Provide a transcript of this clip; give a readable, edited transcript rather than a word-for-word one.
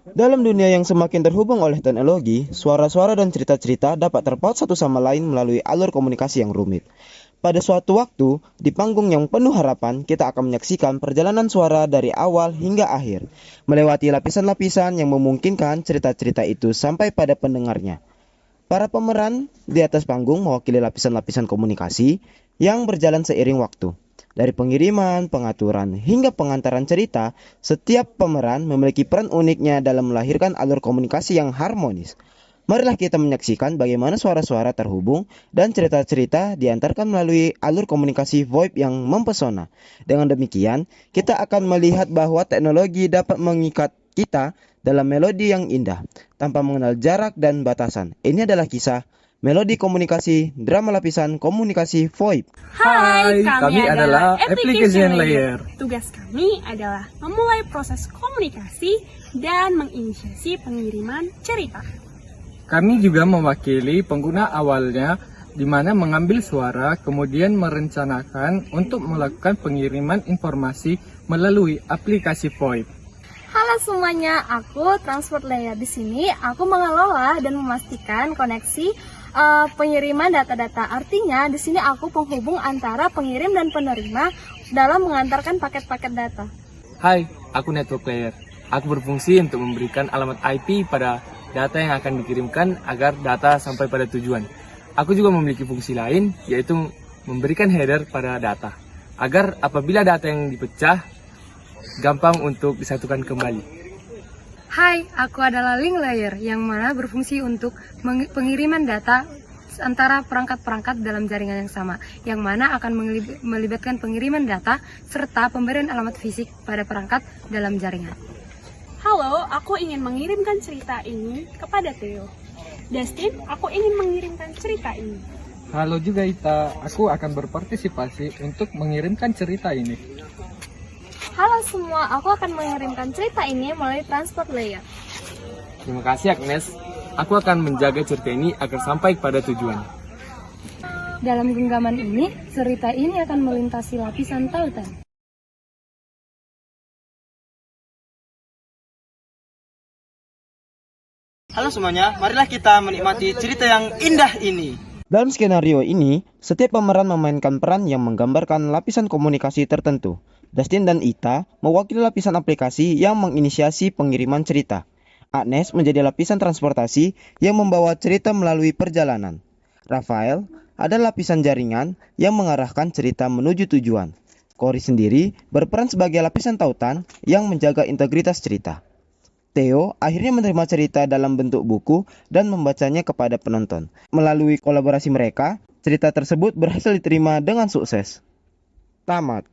Dalam dunia yang semakin terhubung oleh teknologi, suara-suara dan cerita-cerita dapat terpaut satu sama lain melalui alur komunikasi yang rumit. Pada suatu waktu, di panggung yang penuh harapan, kita akan menyaksikan perjalanan suara dari awal hingga akhir, melewati lapisan-lapisan yang memungkinkan cerita-cerita itu sampai pada pendengarnya. Para pemeran di atas panggung mewakili lapisan-lapisan komunikasi yang berjalan seiring waktu. Dari pengiriman, pengaturan, hingga pengantaran cerita, setiap pemeran memiliki peran uniknya dalam melahirkan alur komunikasi yang harmonis. Marilah kita menyaksikan bagaimana suara-suara terhubung dan cerita-cerita diantarkan melalui alur komunikasi VoIP yang mempesona. Dengan demikian, kita akan melihat bahwa teknologi dapat mengikat kita dalam melodi yang indah, tanpa mengenal jarak dan batasan. Ini adalah kisah melodi komunikasi, drama lapisan komunikasi VoIP. Hai, kami adalah Application Layer. Tugas kami adalah memulai proses komunikasi dan menginisiasi pengiriman cerita. Kami juga mewakili pengguna awalnya, di mana mengambil suara, kemudian merencanakan untuk melakukan pengiriman informasi melalui aplikasi VoIP. Halo semuanya, aku Transport Layer. Di sini aku mengelola dan memastikan koneksi pengiriman data-data. Artinya di sini aku penghubung antara pengirim dan penerima dalam mengantarkan paket-paket data. Hai, aku Network Layer. Aku berfungsi untuk memberikan alamat IP pada data yang akan dikirimkan agar data sampai pada tujuan. Aku juga memiliki fungsi lain, yaitu memberikan header pada data, agar apabila data yang dipecah, gampang untuk disatukan kembali. Hai, aku adalah Link Layer yang mana berfungsi untuk pengiriman data antara perangkat-perangkat dalam jaringan yang sama, yang mana akan melibatkan pengiriman data serta pemberian alamat fisik pada perangkat dalam jaringan. Halo, aku ingin mengirimkan cerita ini kepada Theo. Dustin, aku ingin mengirimkan cerita ini. Halo juga Ita, aku akan berpartisipasi untuk mengirimkan cerita ini. Halo semua, aku akan mengirimkan cerita ini melalui Transport Layer. Terima kasih Agnes, aku akan menjaga cerita ini agar sampai pada tujuan. Dalam genggaman ini, cerita ini akan melintasi lapisan tautan. Halo semuanya, marilah kita menikmati cerita yang indah ini. Dalam skenario ini, setiap pemeran memainkan peran yang menggambarkan lapisan komunikasi tertentu. Dustin dan Ita mewakili lapisan aplikasi yang menginisiasi pengiriman cerita. Agnes menjadi lapisan transportasi yang membawa cerita melalui perjalanan. Rafael adalah lapisan jaringan yang mengarahkan cerita menuju tujuan. Cory sendiri berperan sebagai lapisan tautan yang menjaga integritas cerita. Theo akhirnya menerima cerita dalam bentuk buku dan membacanya kepada penonton. Melalui kolaborasi mereka, cerita tersebut berhasil diterima dengan sukses. Tamat.